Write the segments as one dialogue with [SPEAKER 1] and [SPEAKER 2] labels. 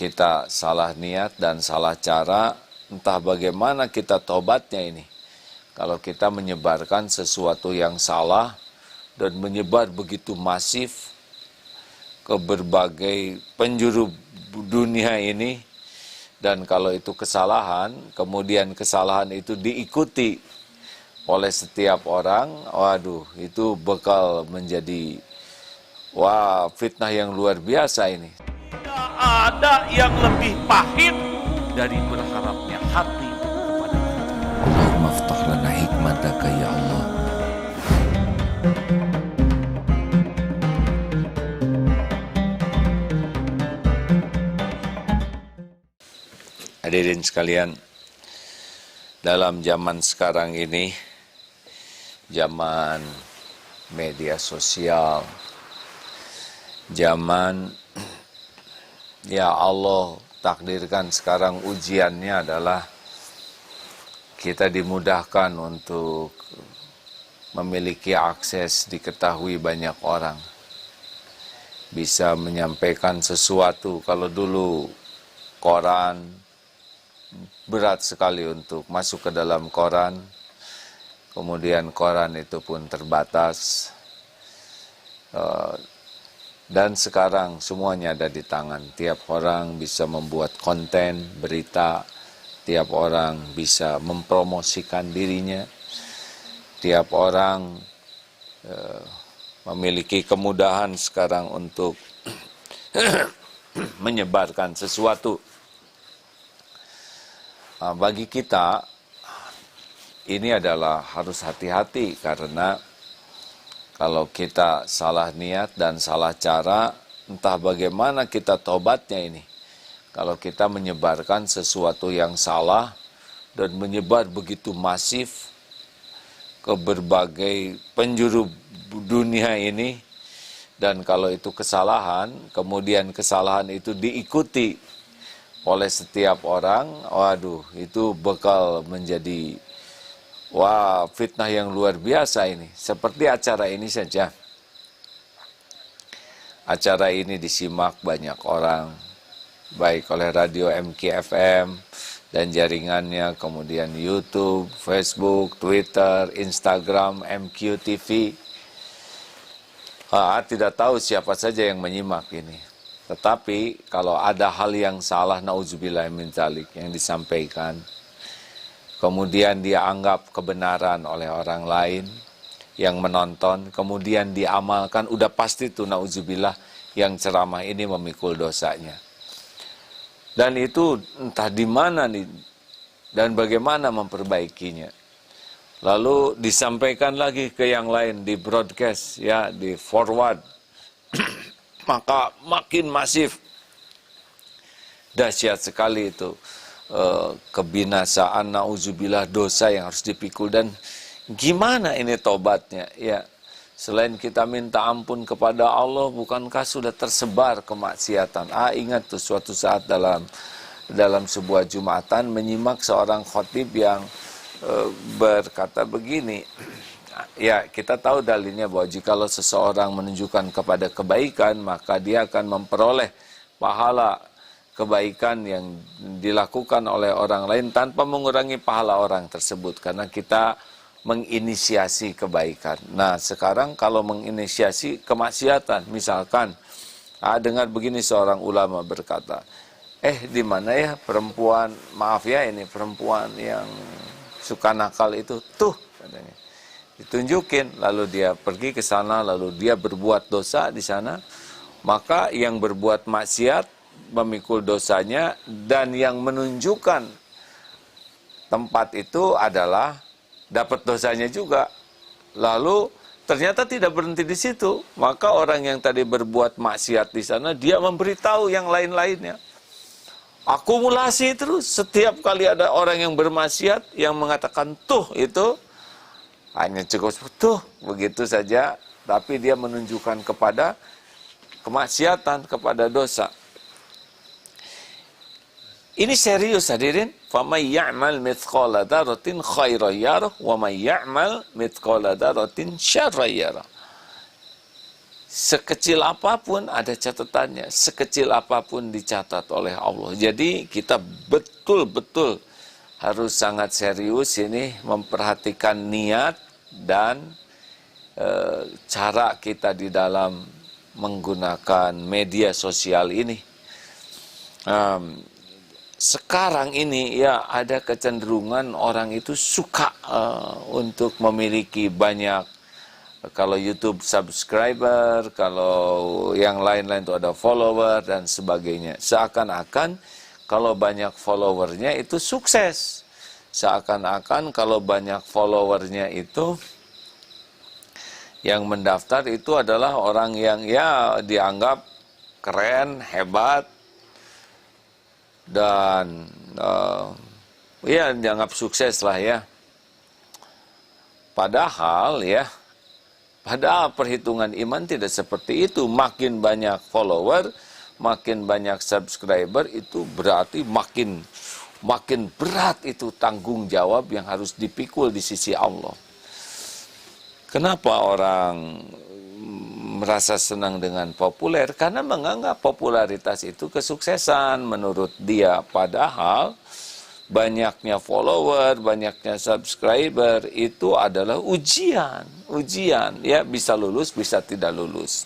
[SPEAKER 1] kita salah niat dan salah cara, entah bagaimana kita tobatnya ini. Kalau kita menyebarkan sesuatu yang salah dan menyebar begitu masif ke berbagai penjuru dunia ini, dan kalau itu kesalahan, kemudian kesalahan itu diikuti oleh setiap orang, waduh, itu bakal menjadi fitnah yang luar biasa ini.
[SPEAKER 2] Tidak ada yang lebih pahit dari berharapnya hati kepada kita.
[SPEAKER 1] Allahumma ftah lana hikmataka ya Allah. Hadirin sekalian, dalam zaman sekarang ini, zaman media sosial, zaman ya Allah takdirkan sekarang ujiannya adalah kita dimudahkan untuk memiliki akses diketahui banyak orang. Bisa menyampaikan sesuatu. Kalau dulu koran, berat sekali untuk masuk ke dalam koran. Kemudian koran itu pun terbatas. Dan sekarang semuanya ada di tangan. Tiap orang bisa membuat konten, berita. Tiap orang bisa mempromosikan dirinya. Tiap orang memiliki kemudahan sekarang untuk menyebarkan sesuatu. Bagi kita, ini adalah harus hati-hati karena kalau kita salah niat dan salah cara, entah bagaimana kita tobatnya ini. Kalau kita menyebarkan sesuatu yang salah dan menyebar begitu masif ke berbagai penjuru dunia ini, dan kalau itu kesalahan, kemudian kesalahan itu diikuti oleh setiap orang, waduh, itu bakal menjadi fitnah yang luar biasa ini. Seperti acara ini saja. Acara ini disimak banyak orang, baik oleh radio MKFM dan jaringannya, kemudian YouTube, Facebook, Twitter, Instagram, MQTV. Tidak tahu siapa saja yang menyimak ini. Tetapi kalau ada hal yang salah, na'udzubillah min dzalik, yang disampaikan, kemudian dia anggap kebenaran oleh orang lain yang menonton, kemudian diamalkan, udah pasti tuh na'udzubillah yang ceramah ini memikul dosanya. Dan itu entah di mana nih dan bagaimana memperbaikinya. Lalu disampaikan lagi ke yang lain, di broadcast, ya, di forward. Maka makin masif. Dahsyat sekali itu kebinasaan, na'udzubillah, dosa yang harus dipikul. Dan gimana ini tobatnya? Ya, selain kita minta ampun kepada Allah, bukankah sudah tersebar kemaksiatan? Ingat tuh suatu saat dalam sebuah Jumatan menyimak seorang khotib yang berkata begini. Ya, kita tahu dalilnya bahwa jikalau seseorang menunjukkan kepada kebaikan, maka dia akan memperoleh pahala kebaikan yang dilakukan oleh orang lain tanpa mengurangi pahala orang tersebut, karena kita menginisiasi kebaikan. Nah, sekarang kalau menginisiasi kemaksiatan, misalkan dengar begini, seorang ulama berkata, di mana ya perempuan, maaf ya, ini perempuan yang suka nakal itu, tuh katanya. Ditunjukin, lalu dia pergi ke sana, lalu dia berbuat dosa di sana, maka yang berbuat maksiat memikul dosanya, dan yang menunjukkan tempat itu adalah dapat dosanya juga. Lalu ternyata tidak berhenti di situ, maka orang yang tadi berbuat maksiat di sana, dia memberitahu yang lain-lainnya. Akumulasi terus, setiap kali ada orang yang bermaksiat, yang mengatakan tuh itu, hanya cukup tuh begitu saja, tapi dia menunjukkan kepada kemaksiatan, kepada dosa. Ini serius hadirin. Faman ya'mal mithqala dzarratin khairan yarah wa man ya'mal mithqala dzarratin syarran yarah. sekecil apapun ada catatannya, sekecil apapun dicatat oleh Allah. Jadi kita betul-betul harus sangat serius ini memperhatikan niat dan cara kita di dalam menggunakan media sosial ini. Sekarang ini ya ada kecenderungan orang itu suka untuk memiliki banyak, kalau YouTube subscriber, kalau yang lain-lain itu ada follower dan sebagainya. Seakan-akan kalau banyak followernya itu sukses. Seakan-akan kalau banyak followernya itu yang mendaftar itu adalah orang yang ya dianggap keren, hebat, dan ya dianggap sukses lah ya. Padahal perhitungan iman tidak seperti itu. Makin banyak follower, makin banyak subscriber, itu berarti makin berat itu tanggung jawab yang harus dipikul di sisi Allah. Kenapa orang merasa senang dengan populer? Karena menganggap popularitas itu kesuksesan menurut dia. Padahal banyaknya follower, banyaknya subscriber itu adalah ujian, ya, bisa lulus, bisa tidak lulus.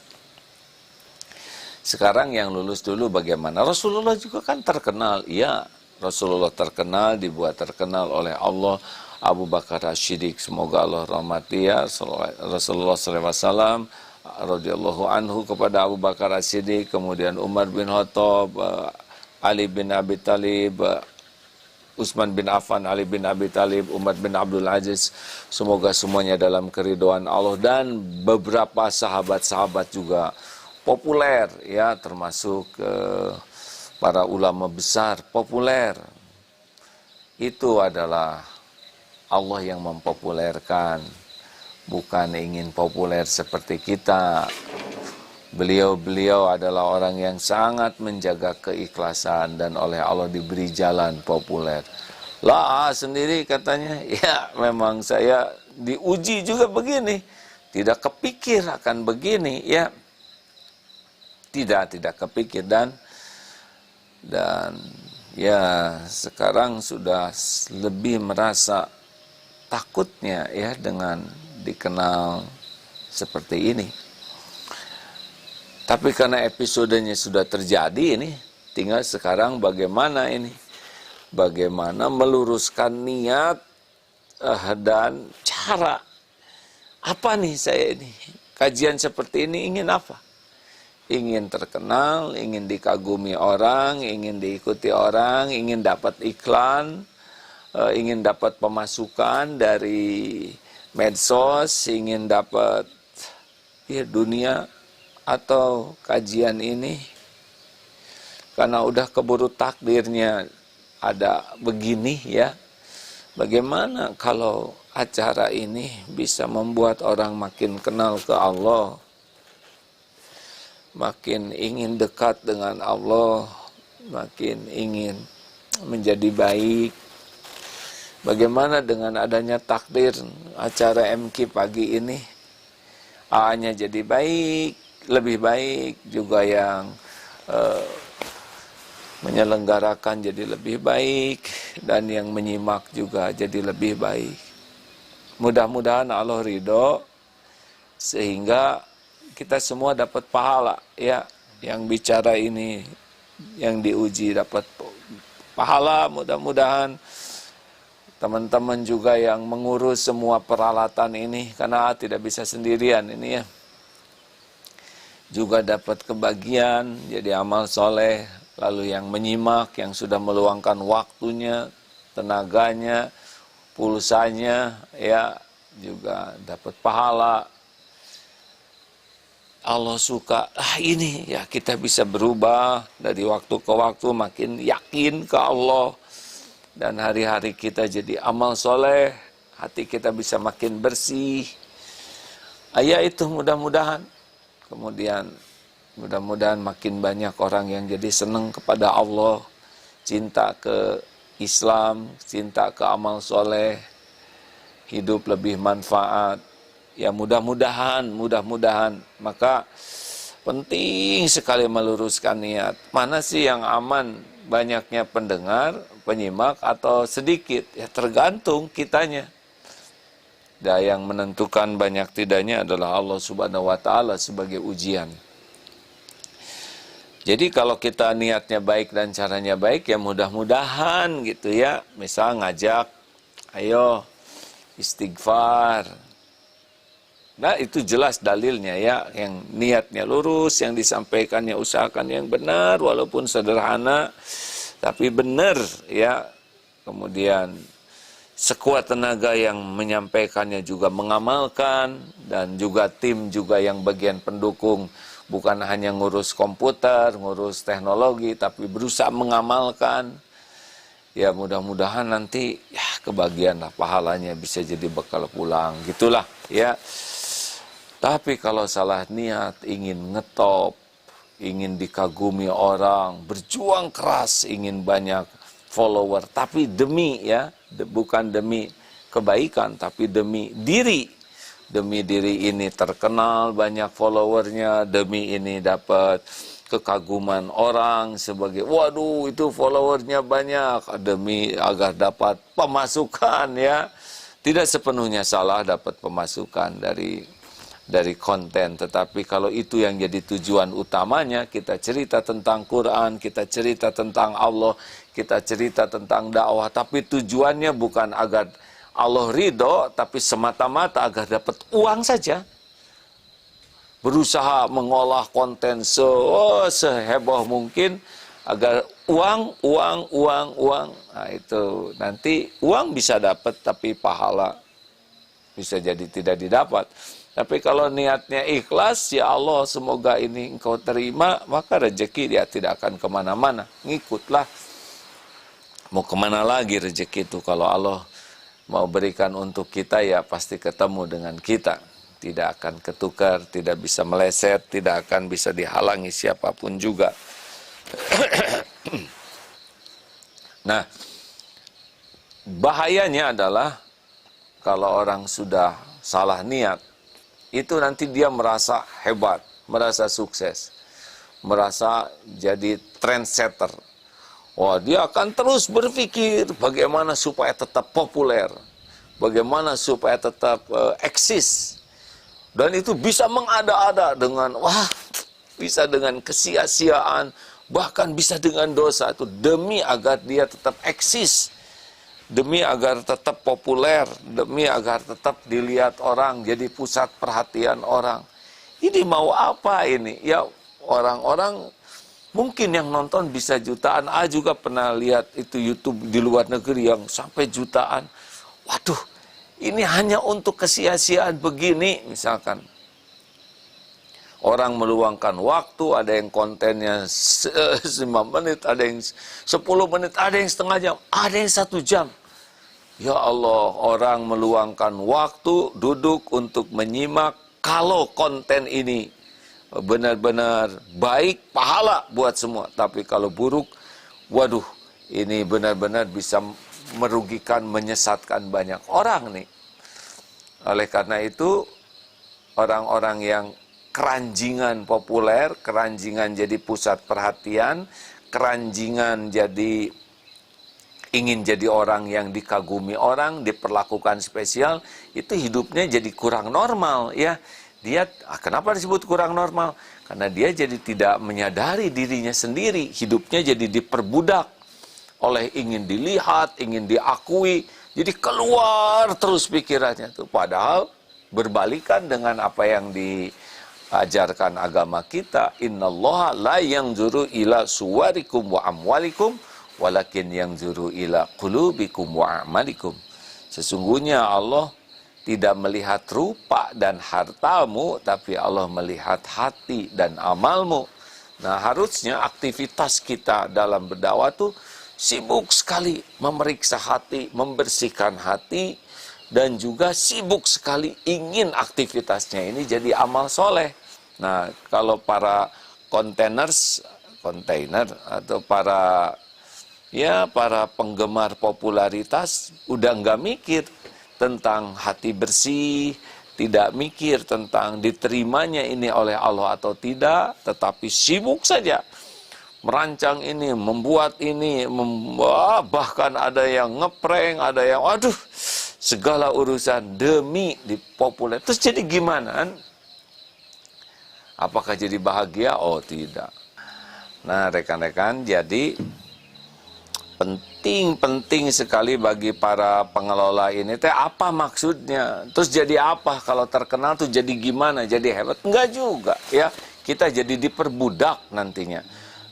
[SPEAKER 1] Sekarang yang lulus dulu bagaimana? Rasulullah juga kan terkenal, iya, Rasulullah terkenal, dibuat terkenal oleh Allah. Abu Bakar As-Siddiq, semoga Allah rahmati ya, Rasulullah SAW radhiyallahu anhu kepada Abu Bakar As-Siddiq, kemudian Umar bin Khattab, Ali bin Abi Thalib, Utsman bin Affan, Ali bin Abi Thalib, Umar bin Abdul Aziz, semoga semuanya dalam keridhaan Allah, dan beberapa sahabat-sahabat juga populer ya, termasuk para ulama besar populer. Itu adalah Allah yang mempopulerkan, bukan ingin populer seperti kita. Beliau adalah orang yang sangat menjaga keikhlasan dan oleh Allah diberi jalan populer. Lah sendiri katanya, ya memang saya diuji juga begini. Tidak kepikir akan begini, ya. Tidak kepikir dan ya sekarang sudah lebih merasa takutnya ya dengan dikenal seperti ini. Tapi karena episodenya sudah terjadi ini, tinggal sekarang bagaimana meluruskan niat dan cara. Apa nih saya ini? Kajian seperti ini ingin apa? Ingin terkenal, ingin dikagumi orang, ingin diikuti orang, ingin dapat iklan, ingin dapat pemasukan dari medsos, ingin dapat ya dunia, atau kajian ini karena udah keburu takdirnya ada begini ya. Bagaimana kalau acara ini bisa membuat orang makin kenal ke Allah, makin ingin dekat dengan Allah, makin ingin menjadi baik. Bagaimana dengan adanya takdir acara MQ pagi ini? A-nya jadi baik, lebih baik, juga yang menyelenggarakan jadi lebih baik, dan yang menyimak juga jadi lebih baik. Mudah-mudahan Allah ridho sehingga kita semua dapat pahala ya. Yang bicara ini, yang diuji dapat pahala. Mudah-mudahan teman-teman juga yang mengurus semua peralatan ini, karena tidak bisa sendirian ini ya, juga dapat kebagian jadi amal soleh. Lalu yang menyimak, yang sudah meluangkan waktunya, tenaganya, pulsanya ya, juga dapat pahala. Allah suka ini ya, kita bisa berubah dari waktu ke waktu, makin yakin ke Allah, dan hari-hari kita jadi amal soleh, hati kita bisa makin bersih. Itu mudah-mudahan. Kemudian mudah-mudahan makin banyak orang yang jadi senang kepada Allah, cinta ke Islam, cinta ke amal soleh, hidup lebih manfaat. Ya mudah-mudahan. Maka penting sekali meluruskan niat. Mana sih yang aman? Banyaknya pendengar, penyimak, atau sedikit? Ya tergantung kitanya. Dan yang menentukan banyak tidaknya adalah Allah Subhanahu wa Ta'ala sebagai ujian. Jadi kalau kita niatnya baik dan caranya baik, ya mudah-mudahan gitu ya. Misal ngajak, ayo istighfar. Nah itu jelas dalilnya ya. Yang niatnya lurus, yang disampaikannya usahakan yang benar, walaupun sederhana, tapi benar ya. Kemudian sekuat tenaga yang menyampaikannya juga mengamalkan, dan juga tim juga yang bagian pendukung. Bukan hanya ngurus komputer, ngurus teknologi, tapi berusaha mengamalkan. Ya mudah-mudahan nanti ya kebagian lah pahalanya, bisa jadi bekal pulang. Gitulah ya. Tapi kalau salah niat, ingin ngetop, ingin dikagumi orang, berjuang keras, ingin banyak follower, tapi demi ya, bukan demi kebaikan, tapi demi diri. Demi diri ini terkenal, banyak followernya, demi ini dapat kekaguman orang sebagai, waduh itu followernya banyak, demi agar dapat pemasukan ya. Tidak sepenuhnya salah dapat pemasukan dari konten, tetapi kalau itu yang jadi tujuan utamanya, kita cerita tentang Quran, kita cerita tentang Allah, kita cerita tentang dakwah, tapi tujuannya bukan agar Allah ridho, tapi semata-mata agar dapat uang saja. Berusaha mengolah konten seheboh mungkin agar uang. Nah itu nanti uang bisa dapat, tapi pahala bisa jadi tidak didapat. Tapi kalau niatnya ikhlas, ya Allah semoga ini engkau terima, maka rezeki dia tidak akan kemana-mana. Ngikutlah. Mau kemana lagi rezeki itu kalau Allah mau berikan untuk kita, ya pasti ketemu dengan kita. Tidak akan ketukar, tidak bisa meleset, tidak akan bisa dihalangi siapapun juga. Nah, bahayanya adalah kalau orang sudah salah niat, itu nanti dia merasa hebat, merasa sukses, merasa jadi trendsetter. Wah, dia akan terus berpikir bagaimana supaya tetap populer, bagaimana supaya tetap eksis. Dan itu bisa mengada-ada dengan, bisa dengan kesia-siaan, bahkan bisa dengan dosa itu, demi agar dia tetap eksis, demi agar tetap populer, demi agar tetap dilihat orang, jadi pusat perhatian orang. Ini mau apa ini? Ya orang-orang mungkin yang nonton bisa jutaan. Juga pernah lihat itu YouTube di luar negeri yang sampai jutaan. Waduh, ini hanya untuk kesia-siaan begini misalkan. Orang meluangkan waktu, ada yang kontennya 5 menit, ada yang 10 menit, ada yang setengah jam, ada yang 1 jam. Ya Allah, orang meluangkan waktu, duduk untuk menyimak. Kalau konten ini benar-benar baik, pahala buat semua. Tapi kalau buruk, waduh, ini benar-benar bisa merugikan, menyesatkan banyak orang nih. Oleh karena itu, orang-orang yang keranjingan populer, keranjingan jadi pusat perhatian, keranjingan jadi ingin jadi orang yang dikagumi orang, diperlakukan spesial, itu hidupnya jadi kurang normal ya. Dia, kenapa disebut kurang normal? Karena dia jadi tidak menyadari dirinya sendiri. Hidupnya jadi diperbudak oleh ingin dilihat, ingin diakui. Jadi keluar terus pikirannya tuh. Padahal berbalikan dengan apa yang diajarkan agama kita. Innallaha la yanzuru ila suwarikum wa amwalikum, walakin yanzuru ila qulubikum wa amalikum. Sesungguhnya Allah tidak melihat rupa dan hartamu, tapi Allah melihat hati dan amalmu. Nah, harusnya aktivitas kita dalam berdakwah tuh sibuk sekali memeriksa hati, membersihkan hati, dan juga sibuk sekali ingin aktivitasnya ini jadi amal soleh. Nah, kalau para kontainer atau para penggemar popularitas udah nggak mikir tentang hati bersih, tidak mikir tentang diterimanya ini oleh Allah atau tidak, tetapi sibuk saja merancang ini, membuat ini, bahkan ada yang ngeprank, ada yang waduh, segala urusan demi dipopuler. Terus jadi gimana? Apakah jadi bahagia? Oh tidak. Nah rekan-rekan, jadi penting sekali bagi para pengelola ini teh apa maksudnya? Terus jadi apa kalau terkenal tuh jadi gimana? Jadi hebat? Enggak juga ya. Kita jadi diperbudak nantinya.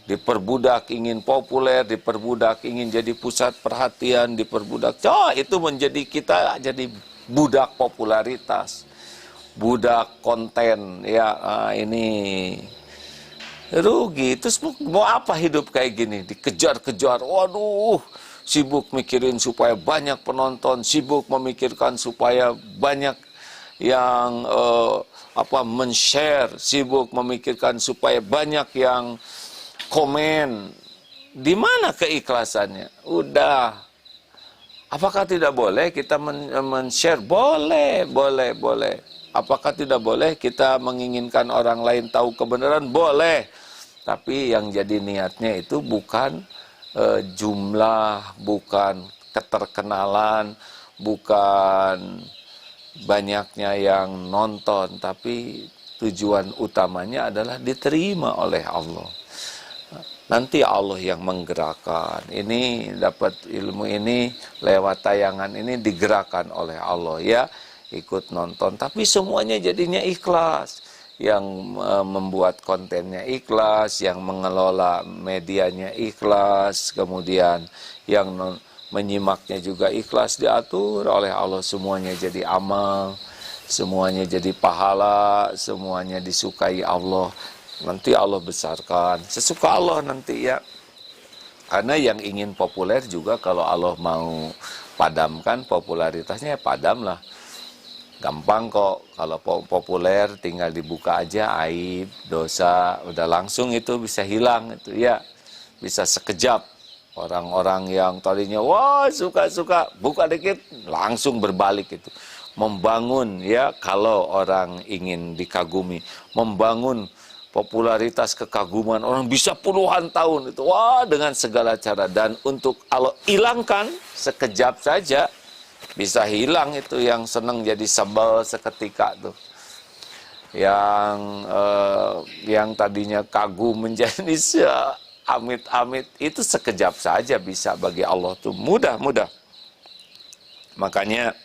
[SPEAKER 1] Diperbudak ingin populer, diperbudak ingin jadi pusat perhatian, diperbudak. Itu menjadi kita jadi budak popularitas. Budak konten ya. Ini rugi. Terus mau apa hidup kayak gini? Dikejar-kejar. Waduh, sibuk mikirin supaya banyak penonton, sibuk memikirkan supaya banyak yang men-share, sibuk memikirkan supaya banyak yang komen. Di mana keikhlasannya? Udah. Apakah tidak boleh kita men-share? Boleh. Apakah tidak boleh kita menginginkan orang lain tahu kebenaran? Boleh. Tapi yang jadi niatnya itu bukan jumlah, bukan keterkenalan, bukan banyaknya yang nonton, tapi tujuan utamanya adalah diterima oleh Allah. Nanti Allah yang menggerakkan. Ini dapat ilmu ini lewat tayangan ini digerakkan oleh Allah ya. Ikut nonton, tapi semuanya jadinya ikhlas. Yang membuat kontennya ikhlas, yang mengelola medianya ikhlas, kemudian yang menyimaknya juga ikhlas, diatur oleh Allah, semuanya jadi amal, semuanya jadi pahala, semuanya disukai Allah. Nanti Allah besarkan, sesuka Allah nanti ya. Karena yang ingin populer juga kalau Allah mau padamkan popularitasnya, ya padamlah. Gampang kok, kalau populer tinggal dibuka aja aib, dosa, udah langsung itu bisa hilang itu ya. Bisa sekejap. Orang-orang yang tadinya wah suka-suka, buka dikit langsung berbalik itu. Membangun ya, kalau orang ingin dikagumi, membangun popularitas kekaguman orang bisa puluhan tahun itu. Wah, dengan segala cara, dan untuk Allah hilangkan sekejap saja. Bisa hilang itu, yang senang jadi sebel seketika tuh. Yang tadinya kagum menjadi amit-amit, itu sekejap saja bisa bagi Allah tuh. Mudah. Makanya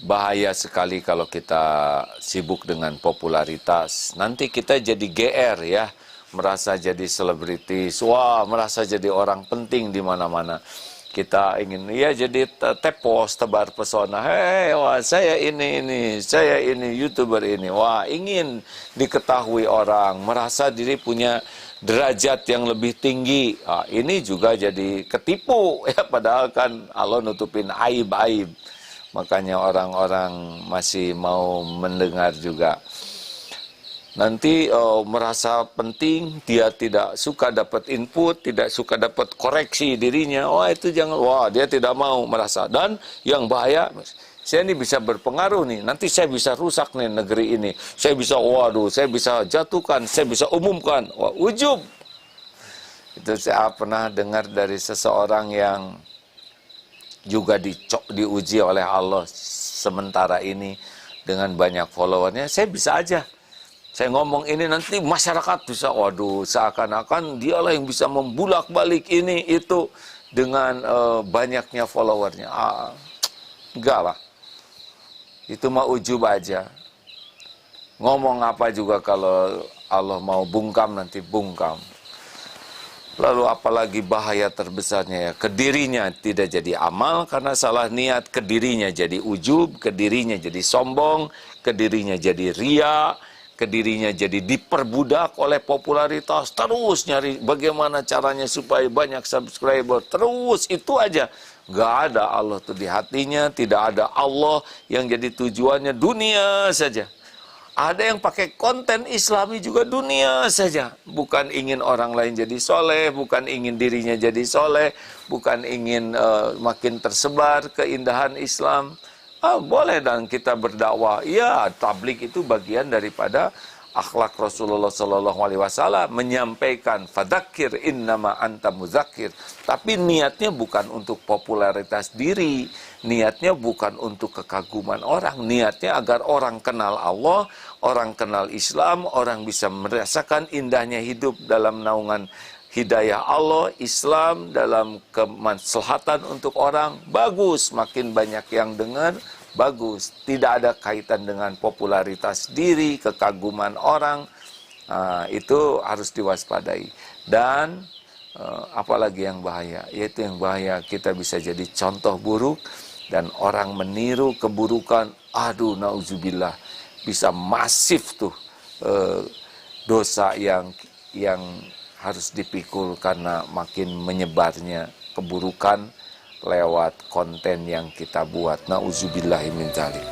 [SPEAKER 1] bahaya sekali kalau kita sibuk dengan popularitas. Nanti kita jadi GR ya, merasa jadi selebritis, wah merasa jadi orang penting di mana-mana. Kita ingin ya jadi tepos, tebar pesona. Wah saya ini YouTuber ini. Wah ingin diketahui orang, merasa diri punya derajat yang lebih tinggi. Ini juga jadi ketipu ya, padahal kan Allah nutupin aib-aib. Makanya orang-orang masih mau mendengar juga. Nanti merasa penting, dia tidak suka dapat input, tidak suka dapat koreksi dirinya. Wah itu jangan, wah dia tidak mau merasa. Dan yang bahaya, saya ini bisa berpengaruh nih, nanti saya bisa rusak nih negeri ini. Saya bisa, saya bisa jatuhkan, saya bisa umumkan. Wah ujub. Itu saya pernah dengar dari seseorang yang juga diuji oleh Allah sementara ini dengan banyak followernya. Saya bisa aja. Saya ngomong ini nanti masyarakat bisa, seakan-akan dialah yang bisa membulak-balik ini itu dengan banyaknya followernya. Enggak lah. Itu mah ujub aja. Ngomong apa juga kalau Allah mau bungkam nanti bungkam. Lalu apalagi bahaya terbesarnya ya, kedirinya tidak jadi amal karena salah niat, kedirinya jadi ujub, kedirinya jadi sombong, kedirinya jadi ria, kedirinya jadi diperbudak oleh popularitas, terus nyari bagaimana caranya supaya banyak subscriber, terus itu aja. Gak ada Allah tuh di hatinya, tidak ada Allah yang jadi tujuannya, dunia saja. Ada yang pakai konten Islami juga dunia saja. Bukan ingin orang lain jadi soleh, bukan ingin dirinya jadi soleh, bukan ingin makin tersebar keindahan Islam. Boleh dan kita berdakwah. Ya, tablik itu bagian daripada akhlak Rasulullah Sallallahu Alaihi Wasallam, menyampaikan fadzakir innama anta mudzakir. Tapi niatnya bukan untuk popularitas diri, niatnya bukan untuk kekaguman orang, niatnya agar orang kenal Allah, orang kenal Islam, orang bisa merasakan indahnya hidup dalam naungan hidayah Allah, Islam, dalam kemaslahatan untuk orang. Bagus, makin banyak yang dengar, bagus. Tidak ada kaitan dengan popularitas diri, kekaguman orang. Itu harus diwaspadai. Dan apalagi yang bahaya, yaitu yang bahaya kita bisa jadi contoh buruk dan orang meniru keburukan. Aduh, nauzubillah, bisa masif tuh dosa yang harus dipikul karena makin menyebarnya keburukan lewat konten yang kita buat. Nauzubillahi min dzalik.